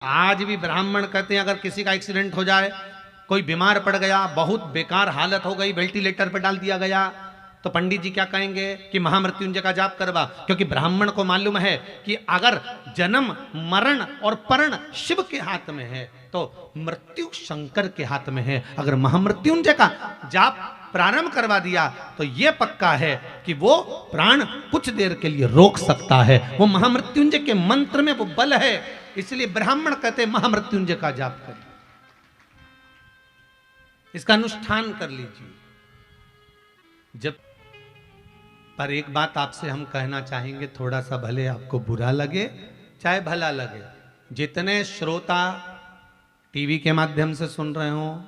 आज भी ब्राह्मण कहते हैं अगर किसी का एक्सीडेंट हो जाए, कोई बीमार पड़ गया, बहुत बेकार हालत हो गई, वेंटिलेटर पर डाल दिया गया, तो पंडित जी क्या कहेंगे कि महामृत्युंजय का जाप करवा। क्योंकि ब्राह्मण को मालूम है कि अगर जन्म मरण और परण शिव के हाथ में है तो मृत्यु शंकर के हाथ में है। अगर महामृत्युंजय का जाप प्रारंभ करवा दिया तो यह पक्का है कि वो प्राण कुछ देर के लिए रोक सकता है। वो महामृत्युंजय के मंत्र में वो बल है, इसलिए ब्राह्मण कहते महामृत्युंजय का जाप करिए, इसका अनुष्ठान कर लीजिए। जब पर एक बात आपसे हम कहना चाहेंगे, थोड़ा सा भले आपको बुरा लगे चाहे भला लगे, जितने श्रोता टीवी के माध्यम से सुन रहे हो,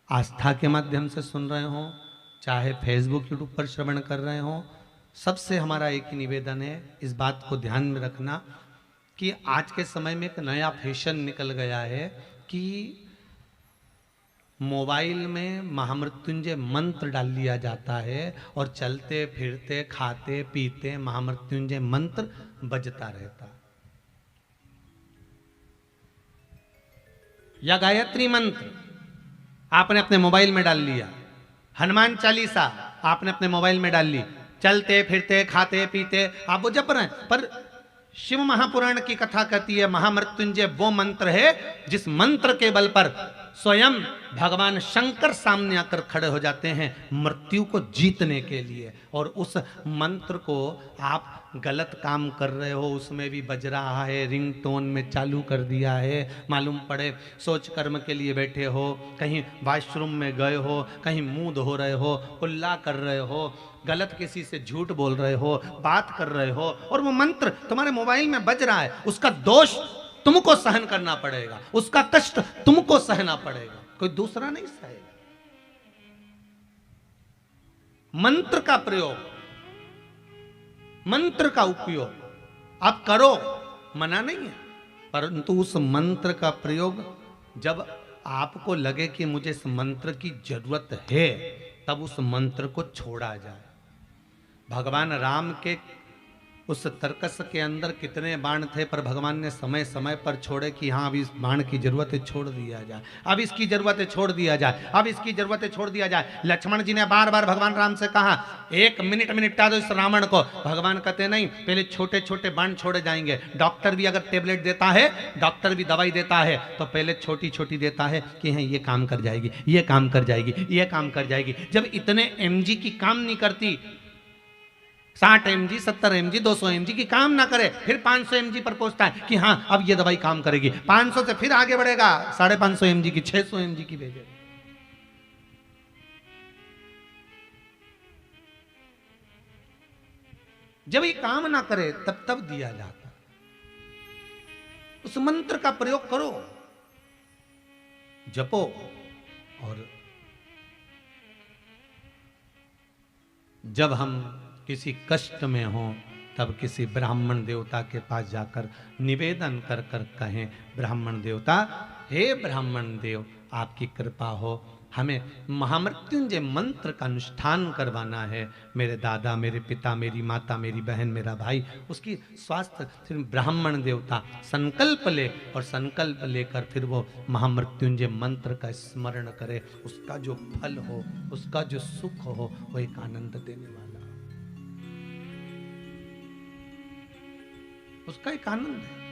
आस्था के माध्यम से सुन रहे हो, चाहे फेसबुक यूट्यूब पर श्रवण कर रहे हो, सबसे हमारा एक ही निवेदन है, इस बात को ध्यान में रखना कि आज के समय में एक नया फैशन निकल गया है कि मोबाइल में महामृत्युंजय मंत्र डाल लिया जाता है और चलते फिरते खाते पीते महामृत्युंजय मंत्र बजता रहता, या गायत्री मंत्र आपने अपने मोबाइल में डाल लिया, हनुमान चालीसा आपने अपने मोबाइल में डाल ली, चलते फिरते खाते पीते आप वो जप रहे हैं। पर शिव महापुराण की कथा कहती है महामृत्युंजय वो मंत्र है जिस मंत्र के बल पर स्वयं भगवान शंकर सामने आकर खड़े हो जाते हैं मृत्यु को जीतने के लिए। और उस मंत्र को आप गलत काम कर रहे हो, उसमें भी बज रहा है, रिंगटोन में चालू कर दिया है, मालूम पड़े सोच कर्म के लिए बैठे हो, कहीं वॉशरूम में गए हो, कहीं मुंह धो रहे हो, कुल्ला कर रहे हो, गलत किसी से झूठ बोल रहे हो, बात कर रहे हो और वो मंत्र तुम्हारे मोबाइल में बज रहा है, उसका दोष तुमको सहन करना पड़ेगा, उसका कष्ट तुमको सहना पड़ेगा, कोई दूसरा नहीं सहेगा। मंत्र का प्रयोग, मंत्र का उपयोग आप करो, मना नहीं है, परंतु उस मंत्र का प्रयोग जब आपको लगे कि मुझे इस मंत्र की जरूरत है तब उस मंत्र को छोड़ा जाए। भगवान राम के उस तर्कस के अंदर कितने बाण थे, पर भगवान ने समय समय पर छोड़े कि हाँ अब इस बाण की जरूरत है छोड़ दिया जाए, अब इसकी जरूरत है छोड़ दिया जाए, अब इसकी जरूरत है छोड़ दिया जाए। लक्ष्मण जी ने बार बार भगवान राम से कहा एक मिनट में निपटा दो इस रावण को, भगवान कहते नहीं, पहले छोटे छोटे बाण छोड़े जाएंगे। डॉक्टर भी अगर टेबलेट देता है, डॉक्टर भी दवाई देता है तो पहले छोटी छोटी देता है कि हाँ ये काम कर जाएगी, ये काम कर जाएगी, ये काम कर जाएगी। जब इतने mg की काम नहीं करती, 60 mg 70 mg 200 mg की काम ना करे, फिर 500 mg पर पहुंचता है कि हाँ अब ये दवाई काम करेगी, 500 से फिर आगे बढ़ेगा 550 mg की, 600 mg की भेजे। जब ये काम ना करे तब दिया जाता। उस मंत्र का प्रयोग करो, जपो, और जब हम किसी कष्ट में हो तब किसी ब्राह्मण देवता के पास जाकर निवेदन कर कर कहें ब्राह्मण देवता, हे ब्राह्मण देव आपकी कृपा हो, हमें महामृत्युंजय मंत्र का अनुष्ठान करवाना है, मेरे दादा, मेरे पिता, मेरी माता, मेरी बहन, मेरा भाई, उसकी स्वास्थ्य। फिर ब्राह्मण देवता संकल्प ले और संकल्प लेकर फिर वो महामृत्युंजय मंत्र का स्मरण करे, उसका जो फल हो, उसका जो सुख हो, वो एक आनंद देने वाला, उसका एक आनंद है।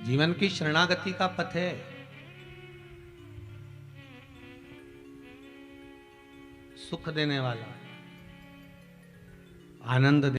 जीवन की शरणागति का पथ है, सुख देने वाला, आनंद